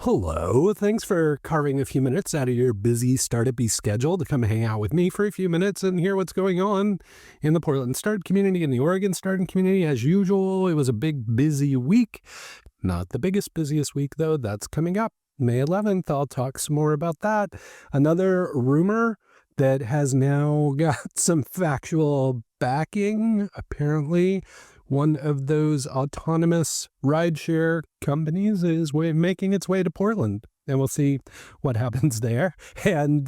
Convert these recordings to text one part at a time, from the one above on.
Hello. Thanks for carving a few minutes out of your busy startup-y schedule to come hang out with me for a few minutes and hear what's going on in the Portland startup community and the Oregon startup community. As usual, it was a big, busy week. Not the biggest, busiest week, though. That's coming up May 11th. I'll talk some more about that. Another rumor that has now got some factual backing. Apparently, one of those autonomous rideshare companies is making its way to Portland, and we'll see what happens there. And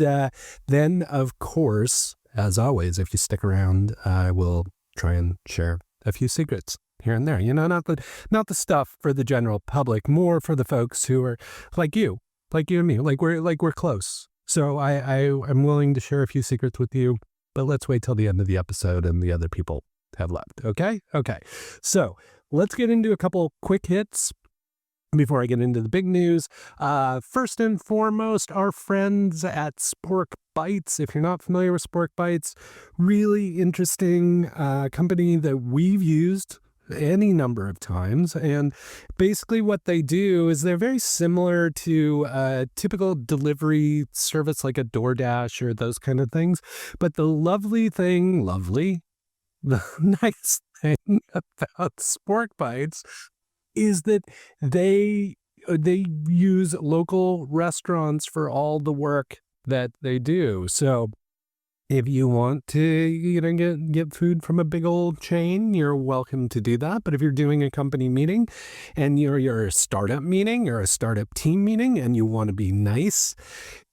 then, of course, as always, if you stick around, I will try and share a few secrets here and there. You know, not the stuff for the general public, more for the folks who are like you and me, like we're close. So I'm willing to share a few secrets with you, but let's wait till the end of the episode and the other people have left. Okay. So let's get into a couple quick hits before I get into the big news. First and foremost, our friends at Spork Bites. If you're not familiar with Spork Bites, really interesting company that we've used any number of times. And basically what they do is they're very similar to a typical delivery service like a DoorDash or those kind of things. But the the nice thing about Spork Bites is that they use local restaurants for all the work that they do. So if you want to get food from a big old chain, you're welcome to do that. But if you're doing a company meeting and you're a startup meeting or a startup team meeting and you want to be nice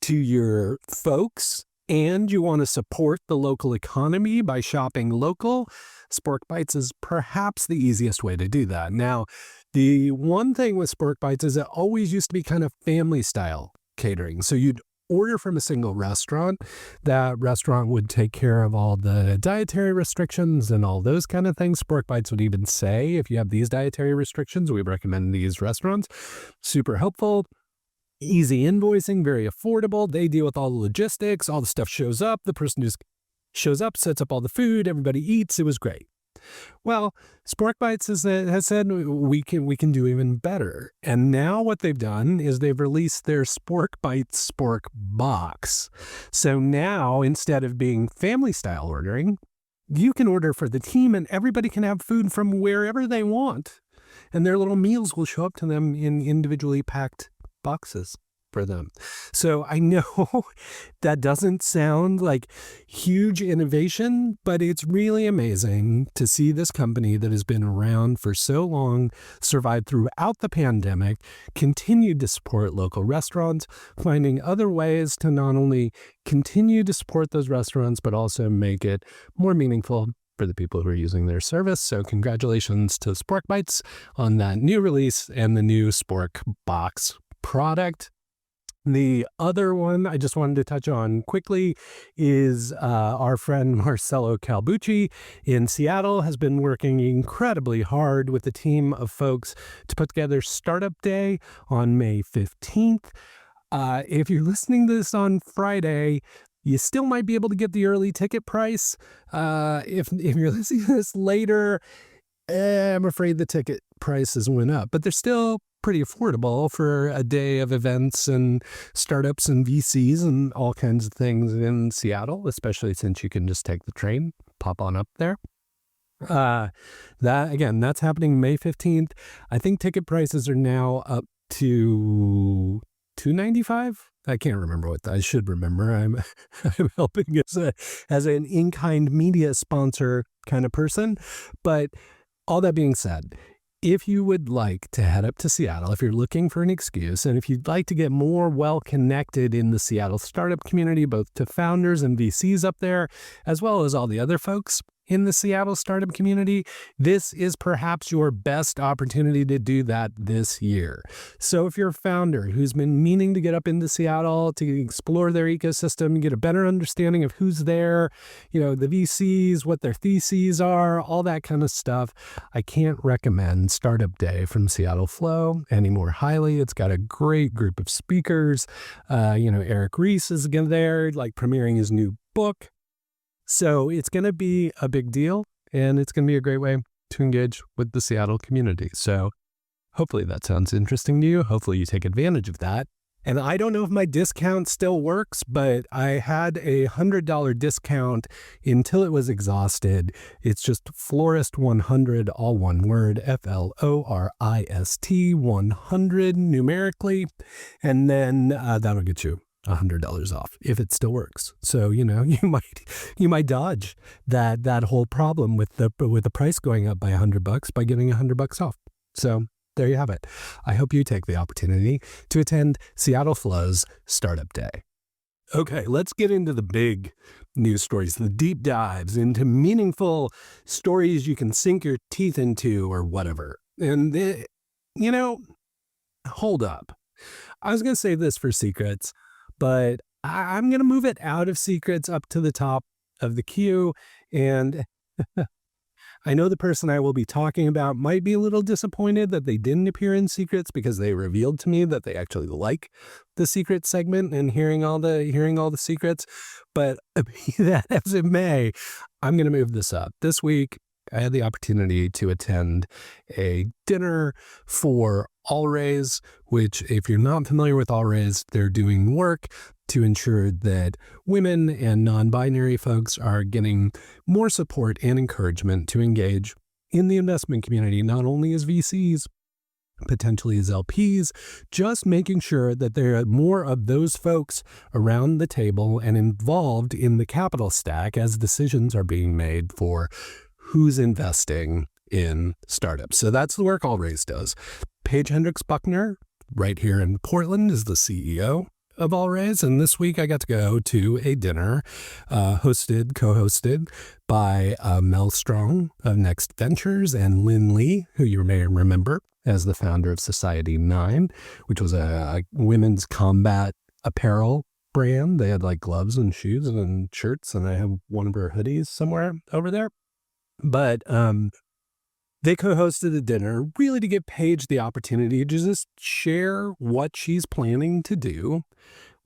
to your folks, and you want to support the local economy by shopping local, Spork Bites is perhaps the easiest way to do that. Now, the one thing with Spork Bites is it always used to be kind of family style catering. So you'd order from a single restaurant. That restaurant would take care of all the dietary restrictions and all those kind of things. Spork Bites would even say, if you have these dietary restrictions, we recommend these restaurants. Super helpful. Easy invoicing, very affordable. They deal with all the logistics. All the stuff shows up. The person just shows up, sets up all the food. Everybody eats. It was great. Well, Spork Bites has said we can do even better. And now what they've done is they've released their Spork Bites Spork Box. So now, instead of being family style ordering, you can order for the team and everybody can have food from wherever they want. And their little meals will show up to them in individually packed boxes for them. So I know that doesn't sound like huge innovation, but it's really amazing to see this company that has been around for so long, survived throughout the pandemic, continued to support local restaurants, finding other ways to not only continue to support those restaurants, but also make it more meaningful for the people who are using their service. So congratulations to Spork Bites on that new release and the new Spork Box product. The other one I just wanted to touch on quickly is our friend Marcelo Calbucci in Seattle has been working incredibly hard with a team of folks to put together Startup Day on May 15th. If you're listening to this on Friday, you still might be able to get the early ticket price. If you're listening to this later, I'm afraid the ticket prices went up, but they're still pretty affordable for a day of events and startups and VCs and all kinds of things in Seattle, especially since you can just take the train, pop on up there. That's happening May 15th. I think ticket prices are now up to $295. I can't remember I should remember. I'm helping as an in-kind media sponsor kind of person. But all that being said, if you would like to head up to Seattle, if you're looking for an excuse, and if you'd like to get more well-connected in the Seattle startup community, both to founders and VCs up there, as well as all the other folks in the Seattle startup community, this is perhaps your best opportunity to do that this year. So if you're a founder who's been meaning to get up into Seattle to explore their ecosystem, get a better understanding of who's there, the VCs, what their theses are, all that kind of stuff, I can't recommend Startup Day from Seattle Flow any more highly. It's got a great group of speakers. Eric Ries is there, premiering his new book. So it's going to be a big deal, and it's going to be a great way to engage with the Seattle community. So Hopefully that sounds interesting to you. Hopefully you take advantage of that. And I don't know if my discount still works, but I had a $100 discount until it was exhausted. It's just Florist 100, all one word, FLORIST 100 numerically. And then that'll get you $100 off if it still works. So, you might dodge that whole problem with the price going up by $100 by getting $100 off. So there you have it. I hope you take the opportunity to attend Seattle Flow's Startup Day. Okay, let's get into the big news stories, the deep dives into meaningful stories you can sink your teeth into or whatever. And, hold up. I was going to save this for secrets, but I'm going to move it out of secrets up to the top of the queue. And I know the person I will be talking about might be a little disappointed that they didn't appear in secrets because they revealed to me that they actually like the secret segment and hearing all the secrets. But be that as it may, I'm going to move this up. This week, I had the opportunity to attend a dinner for Allraise, which, if you're not familiar with Allraise, they're doing work to ensure that women and non-binary folks are getting more support and encouragement to engage in the investment community, not only as VCs, potentially as LPs, just making sure that there are more of those folks around the table and involved in the capital stack as decisions are being made for who's investing in startups. So that's the work Allraise does. Paige Hendricks Buckner, right here in Portland, is the CEO of Allraise, and this week I got to go to a dinner co-hosted by Mel Strong of Next Ventures and Lynn Lee, who you may remember as the founder of Society 9, which was a women's combat apparel brand. They had like gloves and shoes and shirts, and I have one of her hoodies somewhere over there. But they co-hosted a dinner really to give Paige the opportunity to just share what she's planning to do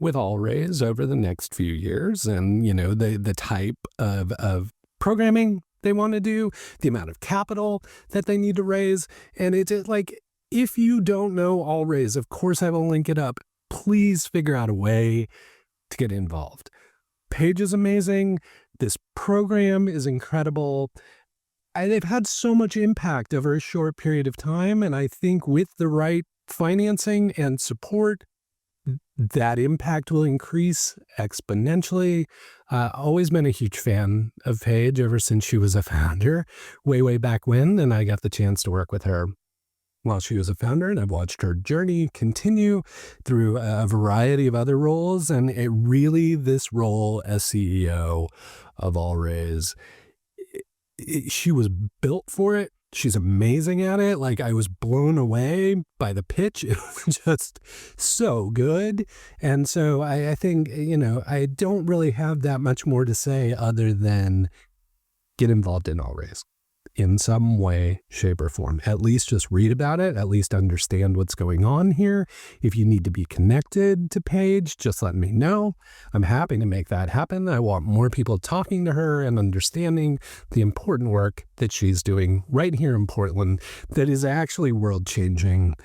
with Allraise over the next few years, and the type of programming they want to do, the amount of capital that they need to raise. And it's like, if you don't know Allraise, of course I will link it up. Please figure out a way to get involved. Paige is amazing. This program is incredible. They've had so much impact over a short period of time, and I think with the right financing and support, that impact will increase exponentially. Always been a huge fan of Paige ever since she was a founder, way back when, and I got the chance to work with her while she was a founder, and I've watched her journey continue through a variety of other roles, and this role as CEO of Allraise, she was built for it. She's amazing at it. Like, I was blown away by the pitch. It was just so good. And so I think, I don't really have that much more to say other than get involved in Allraise in some way, shape, or form. At least just read about it, at least understand what's going on here. If you need to be connected to Paige, just let me know. I'm happy to make that happen. I want more people talking to her and understanding the important work that she's doing right here in Portland that is actually world-changing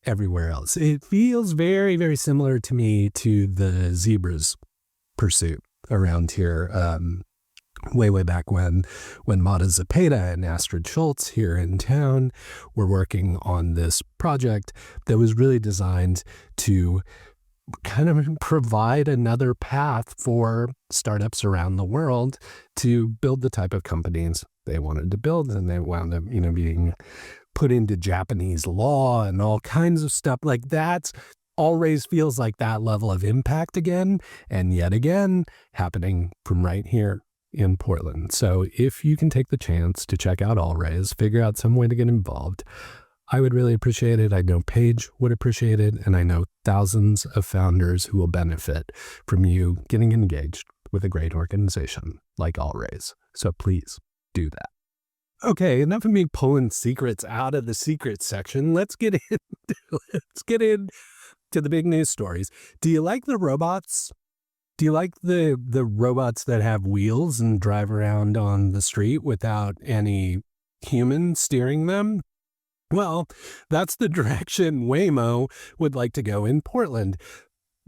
everywhere else. It feels very, very similar to me to the Zebras pursuit around here. Way back when Mata Zepeda and Astrid Schultz here in town were working on this project that was really designed to kind of provide another path for startups around the world to build the type of companies they wanted to build. And they wound up, being put into Japanese law and all kinds of stuff like that. Allraise feels like that level of impact again, and yet again, happening from right here in Portland. So if you can take the chance to check out Allraise, figure out some way to get involved, I would really appreciate it. I know Paige would appreciate it, and I know thousands of founders who will benefit from you getting engaged with a great organization like Allraise. So please do that. Okay, enough of me pulling secrets out of the secret section. Let's get into the big news stories. Do you like the robots? Do you like the robots that have wheels and drive around on the street without any human steering them? Well, that's the direction Waymo would like to go in Portland.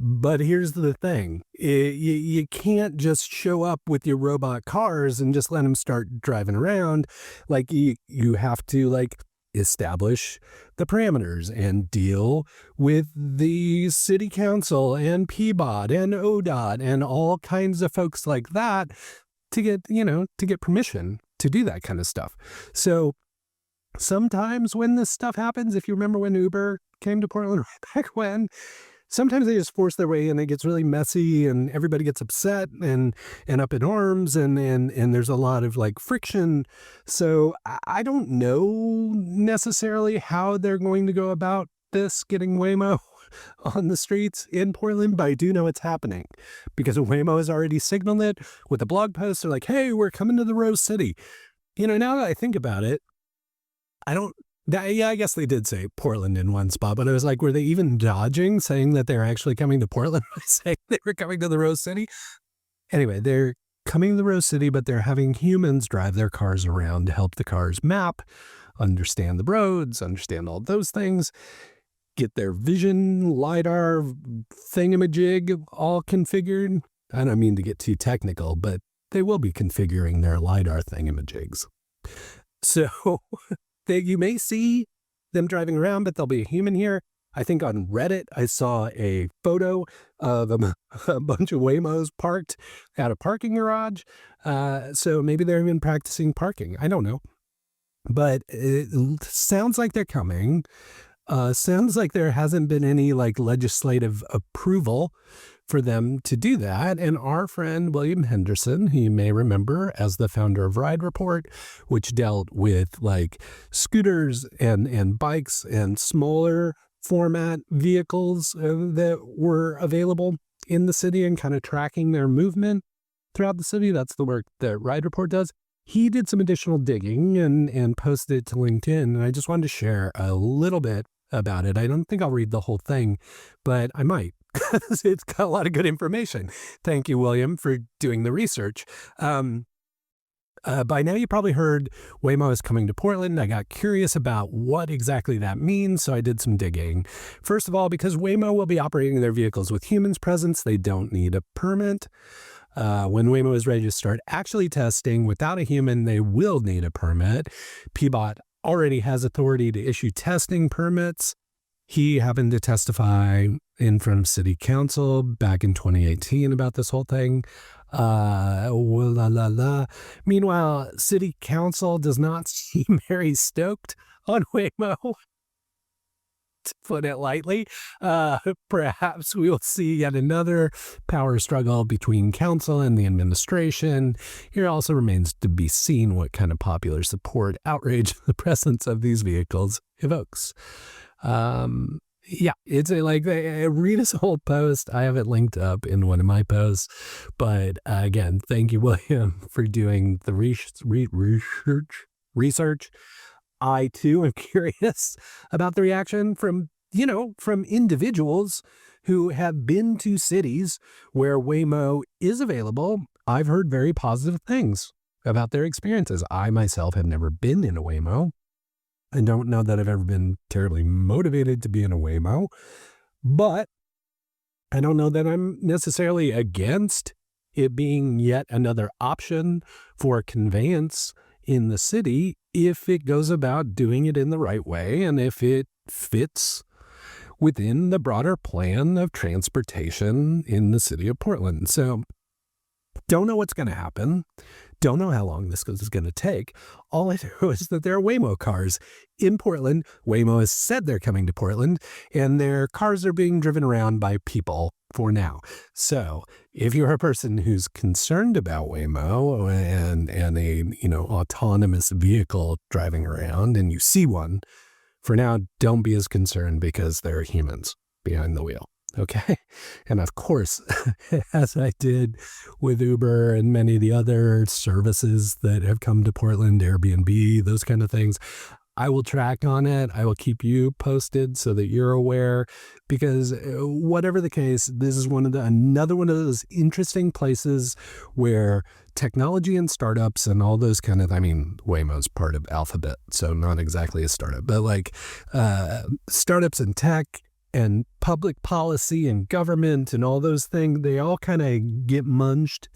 But here's the thing. You can't just show up with your robot cars and just let them start driving around. Like you have to like establish the parameters and deal with the city council and PBOT and ODOT and all kinds of folks like that to get permission to do that kind of stuff. So sometimes when this stuff happens, if you remember when Uber came to Portland right back when, sometimes they just force their way and it gets really messy and everybody gets upset and up in arms and there's a lot of like friction. So I don't know necessarily how they're going to go about this getting Waymo on the streets in Portland, but I do know it's happening because Waymo has already signaled it with a blog post. They're like, hey, we're coming to the Rose City. Now that I think about it, I guess they did say Portland in one spot, but I was like, were they even dodging saying that they're actually coming to Portland by saying they were coming to the Rose City? Anyway, they're coming to the Rose City, but they're having humans drive their cars around to help the cars map, understand the roads, understand all those things, get their vision, LiDAR, thingamajig all configured. I don't mean to get too technical, but they will be configuring their LiDAR thingamajigs. So you may see them driving around, but there'll be a human here. I think on Reddit, I saw a photo of a bunch of Waymos parked at a parking garage. So maybe they're even practicing parking. I don't know. But it sounds like they're coming. Sounds like there hasn't been any like legislative approval for them to do that. And our friend William Henderson, who you may remember as the founder of Ride Report, which dealt with like scooters and bikes and smaller format vehicles that were available in the city and kind of tracking their movement throughout the city. That's the work that Ride Report does. He did some additional digging and posted it to LinkedIn. And I just wanted to share a little bit about it. I don't think I'll read the whole thing, but I might. It's got a lot of good information. Thank you, William, for doing the research. By now, you probably heard Waymo is coming to Portland. I got curious about what exactly that means, so I did some digging. First of all, because Waymo will be operating their vehicles with humans present, they don't need a permit. When Waymo is ready to start actually testing without a human, they will need a permit. PBOT already has authority to issue testing permits. He happened to testify in front of city council back in 2018 about this whole thing. Meanwhile, city council does not seem very stoked on Waymo, to put it lightly. Perhaps we will see yet another power struggle between council and the administration. It also remains to be seen what kind of popular support outrage the presence of these vehicles evokes. It's read his whole post. I have it linked up in one of my posts. But again, thank you, William, for doing the research. I too am curious about the reaction from individuals who have been to cities where Waymo is available. I've heard very positive things about their experiences. I myself have never been in a Waymo. I don't know that I've ever been terribly motivated to be in a Waymo, but I don't know that I'm necessarily against it being yet another option for conveyance in the city if it goes about doing it in the right way and if it fits within the broader plan of transportation in the city of Portland. So don't know what's going to happen. Don't know how long this is going to take. All I know is that there are Waymo cars in Portland. Waymo has said they're coming to Portland, and their cars are being driven around by people for now. So if you're a person who's concerned about Waymo and a autonomous vehicle driving around, and you see one, for now, don't be as concerned because there are humans behind the wheel. Okay. And of course, as I did with Uber and many of the other services that have come to Portland, Airbnb, those kind of things, I will track on it. I will keep you posted so that you're aware, because whatever the case, this is another one of those interesting places where technology and startups and all those kind of, I mean, Waymo's part of Alphabet, so not exactly a startup, but like startups and tech and public policy and government and all those things, they all kind of get munged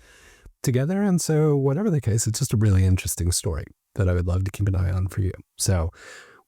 together. And so whatever the case, it's just a really interesting story that I would love to keep an eye on for you. So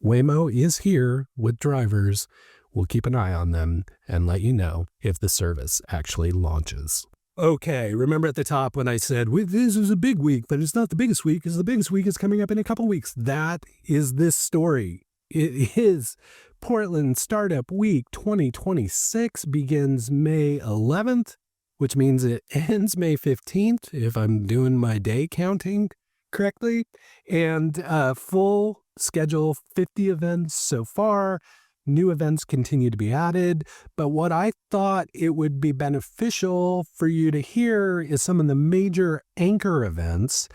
Waymo is here with drivers. We'll keep an eye on them and let you know if the service actually launches. Okay, remember at the top when I said, this is a big week, but it's not the biggest week, because the biggest week is coming up in a couple weeks. That is this story. It is Portland Startup Week 2026, begins May 11th, which means it ends May 15th, if I'm doing my day counting correctly. And full schedule, 50 events so far. New events continue to be added. But what I thought it would be beneficial for you to hear is some of the major anchor events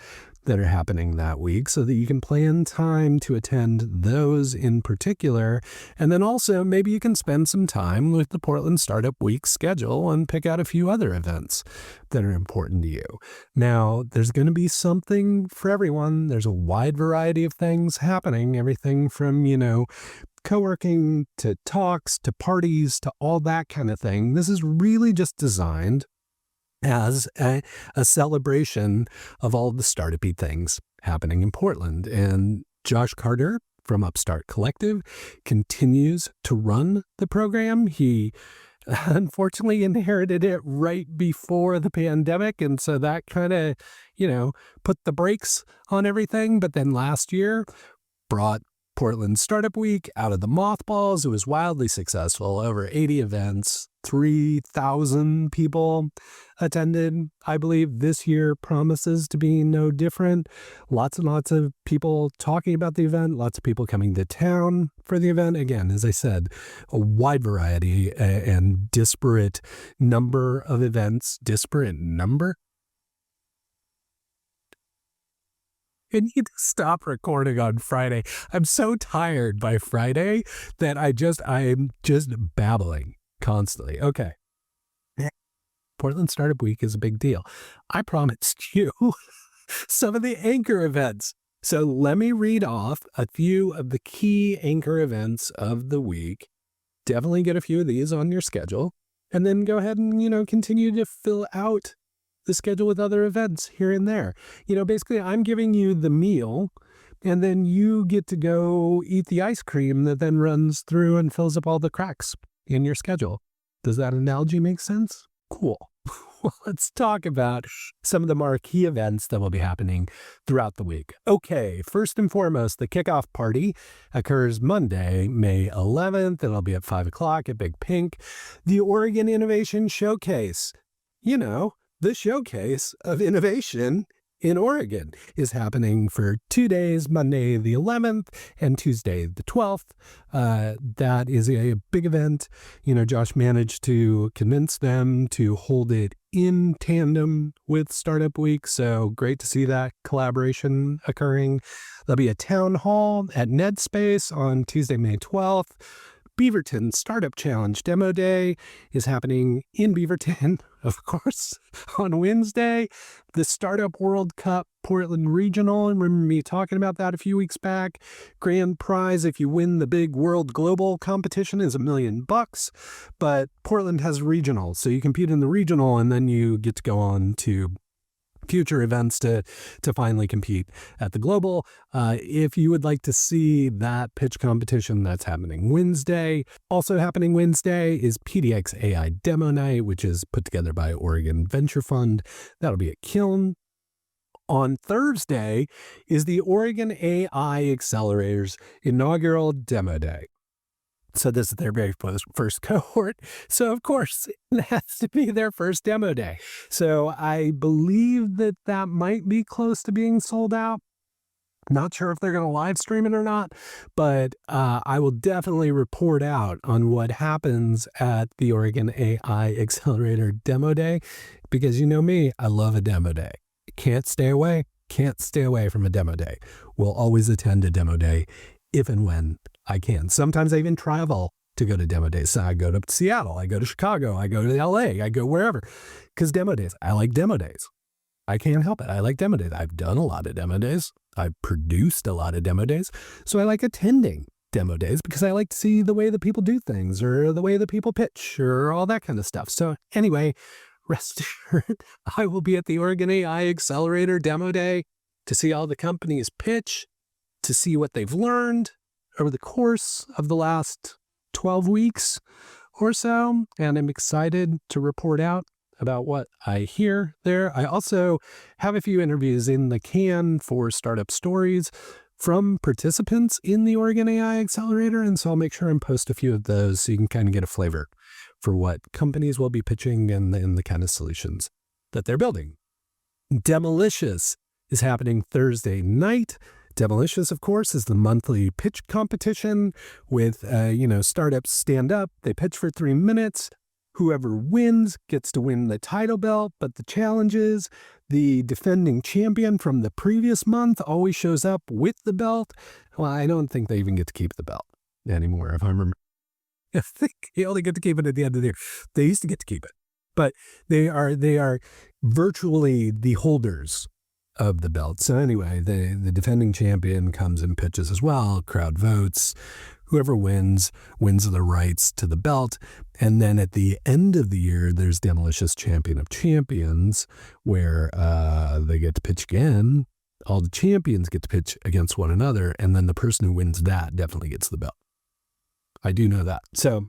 that are happening that week, so that you can plan time to attend those in particular. And then also maybe you can spend some time with the Portland Startup Week schedule and pick out a few other events that are important to you. Now, there's going to be something for everyone. There's a wide variety of things happening, everything from, co-working to talks to parties to all that kind of thing. This is really just designed as a celebration of all the startup-y things happening in Portland. And Josh Carter from Upstart Collective continues to run the program. He unfortunately inherited it right before the pandemic, and so that kind of, put the brakes on everything. But then last year brought Portland Startup Week out of the mothballs. It was wildly successful. Over 80 events, 3,000 people attended. I believe this year promises to be no different. Lots and lots of people talking about the event, lots of people coming to town for the event. Again, as I said, a wide variety and disparate number of events. Disparate number? I need to stop recording on Friday. I'm so tired by Friday that I'm just babbling constantly. Okay. Portland Startup Week is a big deal. I promised you some of the anchor events. So let me read off a few of the key anchor events of the week. Definitely get a few of these on your schedule, and then go ahead and, continue to fill out the schedule with other events here and there. Basically I'm giving you the meal, and then you get to go eat the ice cream that then runs through and fills up all the cracks in your schedule. Does that analogy make sense? Cool. Well, let's talk about some of the marquee events that will be happening throughout the week. Okay, first and foremost, the kickoff party occurs Monday, May 11th. It'll be at 5 o'clock at Big Pink. The Oregon Innovation Showcase. The showcase of innovation in Oregon is happening for 2 days, Monday the 11th and Tuesday the 12th. That is a big event. Josh managed to convince them to hold it in tandem with Startup Week, so great to see that collaboration occurring. There'll be a town hall at Ned Space on Tuesday, May 12th. Beaverton Startup Challenge Demo Day is happening in Beaverton, of course, on Wednesday. The Startup World Cup Portland Regional, and remember me talking about that a few weeks back. Grand prize if you win the big World Global competition is $1 million, but Portland has regional, so you compete in the regional and then you get to go on to future events to finally compete at the global. If you would like to see that pitch competition, that's happening Wednesday. Also happening Wednesday is PDX AI Demo Night, which is put together by Oregon Venture Fund. That'll be at Kiln. On Thursday is the Oregon AI Accelerator's inaugural Demo Day. So this is their very first cohort. So of course, it has to be their first demo day. So I believe that might be close to being sold out. Not sure if they're going to live stream it or not, but I will definitely report out on what happens at the Oregon AI Accelerator Demo Day, because you know me, I love a demo day. Can't stay away from a demo day. We'll always attend a demo day if and when I can. Sometimes I even travel to go to demo days. So I go to Seattle, I go to Chicago, I go to LA, I go wherever. Because demo days, I like demo days. I can't help it. I like demo days. I've done a lot of demo days. I've produced a lot of demo days. So I like attending demo days because I like to see the way that people do things or the way that people pitch or all that kind of stuff. So anyway, rest assured, I will be at the Oregon AI Accelerator Demo Day to see all the companies pitch, to see what they've learned over the course of the last 12 weeks or so. And I'm excited to report out about what I hear there. I also have a few interviews in the can for startup stories from participants in the Oregon AI Accelerator. And so I'll make sure and post a few of those so you can kind of get a flavor for what companies will be pitching and the kind of solutions that they're building. Demolicious is happening Thursday night. Demolicious, of course, is the monthly pitch competition with, startups stand up. They pitch for 3 minutes. Whoever wins gets to win the title belt, but the challenge is the defending champion from the previous month always shows up with the belt. Well, I don't think they even get to keep the belt anymore, if I remember. I think you only get to keep it at the end of the year. They used to get to keep it, but they are virtually the holders of the belt. So anyway, the defending champion comes and pitches as well. Crowd votes. Whoever wins the rights to the belt. And then at the end of the year, there's Demolicious Champion of Champions, where they get to pitch again. All the champions get to pitch against one another. And then the person who wins that definitely gets the belt. I do know that. So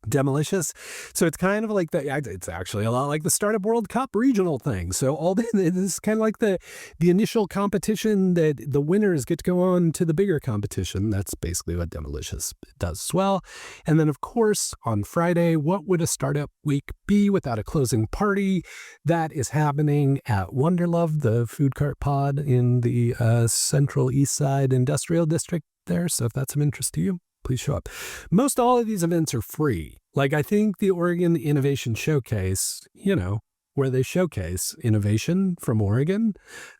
Demolicious. So it's kind of like it's actually a lot like the Startup World Cup regional thing. So this is kind of like the initial competition that the winners get to go on to the bigger competition. That's basically what Demolicious does as well. And then, of course, on Friday, what would a startup week be without a closing party? That is happening at Wonderlove, the food cart pod in the Central East Side Industrial District there. So if that's of interest to you, please show up. Most all of these events are free. Like I think the Oregon Innovation Showcase, where they showcase innovation from Oregon,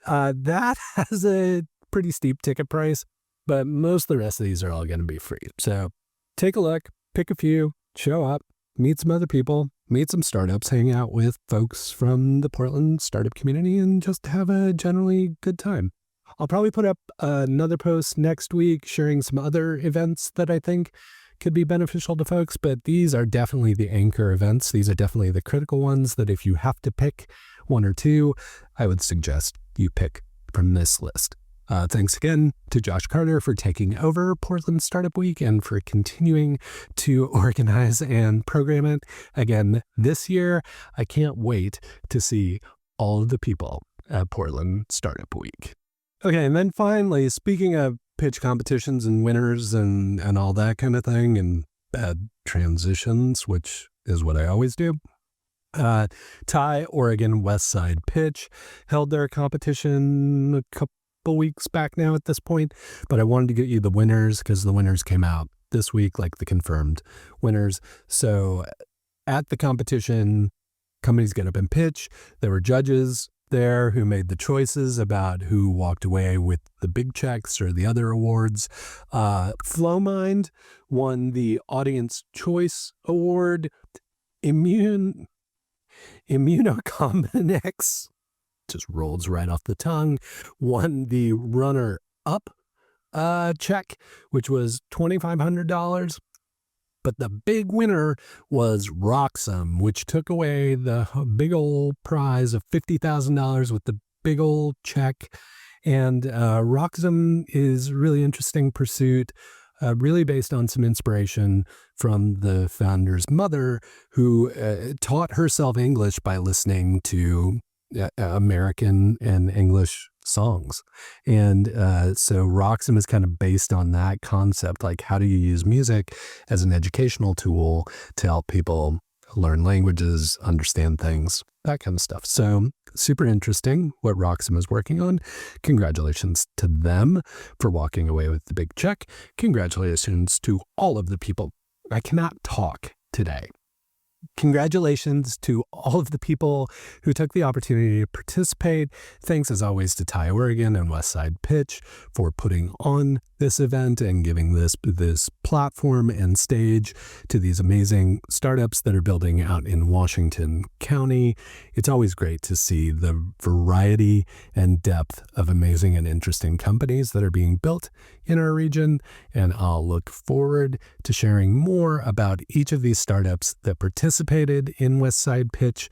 that has a pretty steep ticket price, but most of the rest of these are all going to be free. So take a look, pick a few, show up, meet some other people, meet some startups, hang out with folks from the Portland startup community, and just have a generally good time. I'll probably put up another post next week sharing some other events that I think could be beneficial to folks, but these are definitely the anchor events. These are definitely the critical ones that if you have to pick one or two, I would suggest you pick from this list. Thanks again to Josh Carter for taking over Portland Startup Week and for continuing to organize and program it. Again, this year, I can't wait to see all of the people at Portland Startup Week. Okay, and then finally, speaking of pitch competitions and winners and all that kind of thing and bad transitions, which is what I always do, Thai Oregon West Side Pitch held their competition a couple weeks back now at this point, but I wanted to get you the winners because the winners came out this week, like the confirmed winners. So at the competition, companies get up and pitch. There were judges there who made the choices about who walked away with the big checks or the other awards. Flowmind won the Audience Choice Award. Immunocombinex, just rolls right off the tongue, won the runner-up check, which was $2,500. But the big winner was Roxham, which took away the big old prize of $50,000 with the big old check. And Roxham is a really interesting pursuit, really based on some inspiration from the founder's mother, who taught herself English by listening to American and English songs. And so Roxham is kind of based on that concept, like how do you use music as an educational tool to help people learn languages, understand things, that kind of stuff. So super interesting what Roxham is working on. Congratulations to them for walking away with the big check. Congratulations to all of the people. I cannot talk today. Congratulations to all of the people who took the opportunity to participate. Thanks as always to Thai Oregon and Westside Pitch for putting on this event and giving this platform and stage to these amazing startups that are building out in Washington County. It's always great to see the variety and depth of amazing and interesting companies that are being built in our region. And I'll look forward to sharing more about each of these startups that participated in West Side Pitch.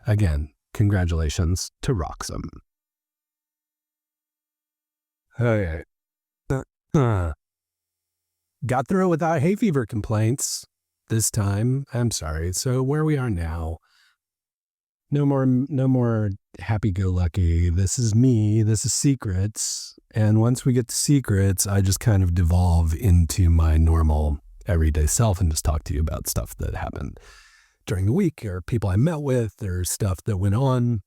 Again, congratulations to Roxham. Okay. Got through without hay fever complaints this time. I'm sorry. So where we are now, no more happy-go-lucky. This is me. This is secrets. And once we get to secrets, I just kind of devolve into my normal everyday self and just talk to you about stuff that happened during the week, or people I met with, or stuff that went on.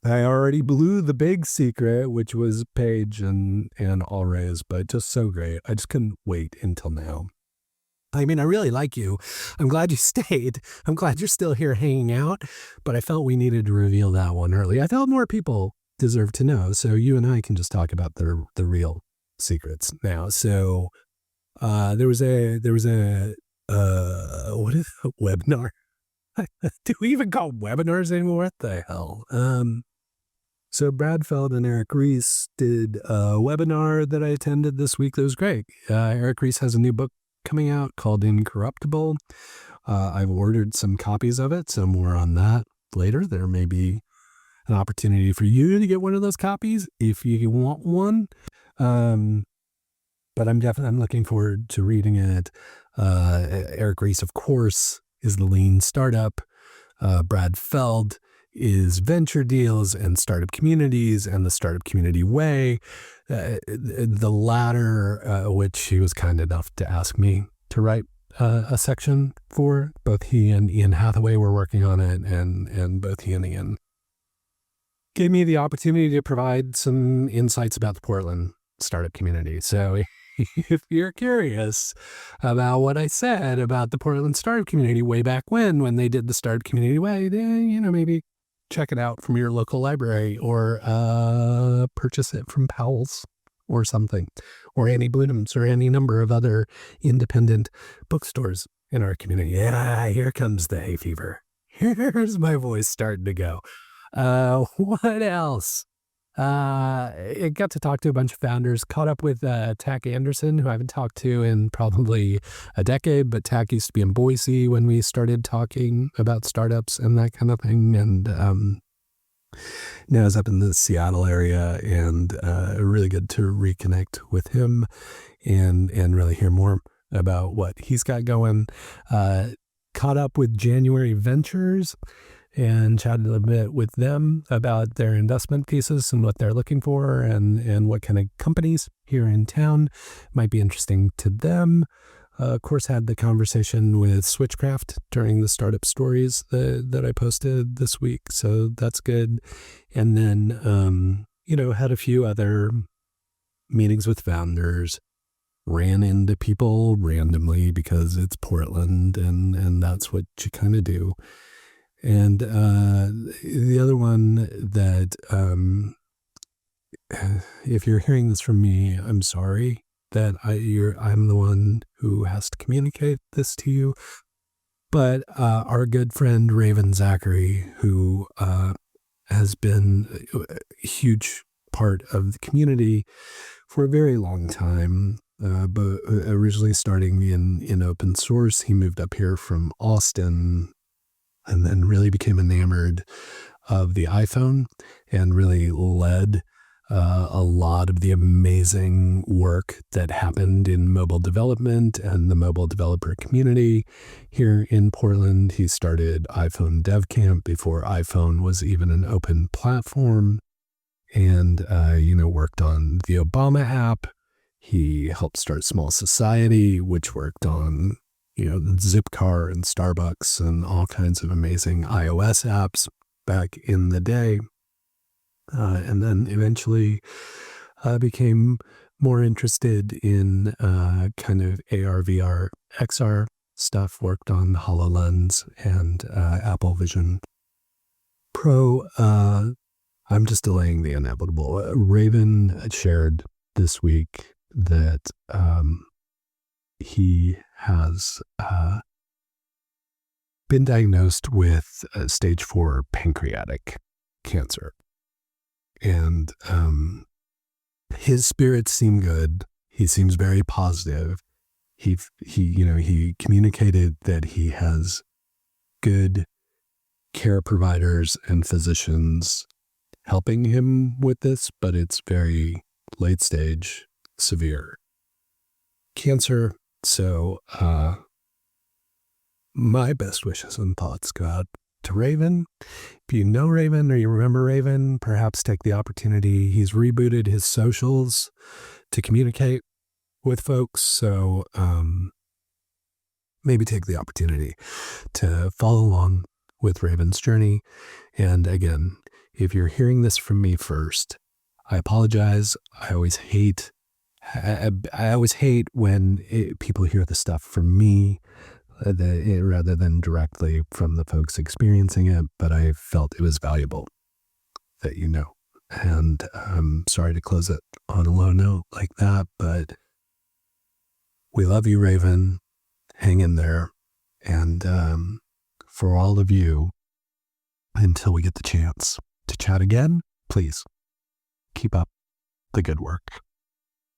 I already blew the big secret, which was Paige and Alrays, but just so great. I just couldn't wait until now. I mean, I really like you. I'm glad you stayed. I'm glad you're still here hanging out, but I felt we needed to reveal that one early. I felt more people deserve to know, so you and I can just talk about the real secrets now. So there was a what is a webinar? Do we even call webinars anymore? What the hell? So Brad Feld and Eric Rees did a webinar that I attended this week that was great. Eric Rees has a new book coming out called Incorruptible. I've ordered some copies of it, so more on that later. There may be an opportunity for you to get one of those copies if you want one. But I'm looking forward to reading it. Eric Rees, of course, is the lean startup. Brad Feld is venture deals and startup communities and the startup community way. The latter, which he was kind enough to ask me to write a section for. Both he and Ian Hathaway were working on it, and both he and Ian gave me the opportunity to provide some insights about the Portland startup community. So if you're curious about what I said about the Portland startup community way back when they did the startup community way, then, maybe check it out from your local library, or purchase it from Powell's or something, or Annie Bloom's, or any number of other independent bookstores in our community. Yeah, here comes the hay fever. Here's my voice starting to go. What else? I got to talk to a bunch of founders, caught up with Tack Anderson, who I haven't talked to in probably a decade, but Tack used to be in Boise when we started talking about startups and that kind of thing, and now is up in the Seattle area, and really good to reconnect with him and really hear more about what he's got going. Caught up with January Ventures and chatted a bit with them about their investment thesis and what they're looking for, and what kind of companies here in town might be interesting to them. Of course, had the conversation with Switchcraft during the startup stories that I posted this week, so that's good. And then, had a few other meetings with founders, ran into people randomly because it's Portland, and that's what you kind of do. And the other one that, if you're hearing this from me, I'm sorry that I'm the one who has to communicate this to you. But our good friend Raven Zachary, who has been a huge part of the community for a very long time, but originally starting in open source, he moved up here from Austin, and then really became enamored of the iPhone and really led a lot of the amazing work that happened in mobile development and the mobile developer community here in Portland. He started iPhone Dev Camp before iPhone was even an open platform, and worked on the Obama app. He helped start Small Society, which worked on Zipcar and Starbucks and all kinds of amazing iOS apps back in the day. And then eventually became more interested in kind of AR, VR, XR stuff, worked on HoloLens and Apple Vision Pro. I'm just delaying the inevitable. Raven shared this week that he has been diagnosed with stage 4 pancreatic cancer. And his spirits seem good. He seems very positive. He communicated that he has good care providers and physicians helping him with this, but it's very late stage, severe cancer. So my best wishes and thoughts go out to Raven. If you know Raven or you remember Raven, perhaps take the opportunity. He's rebooted his socials to communicate with folks. So maybe take the opportunity to follow along with Raven's journey. And again, if you're hearing this from me first, I apologize. I always hate when people hear the stuff from me rather than directly from the folks experiencing it, but I felt it was valuable that you know. And I'm sorry to close it on a low note like that, but we love you, Raven. Hang in there. And for all of you, until we get the chance to chat again, please keep up the good work.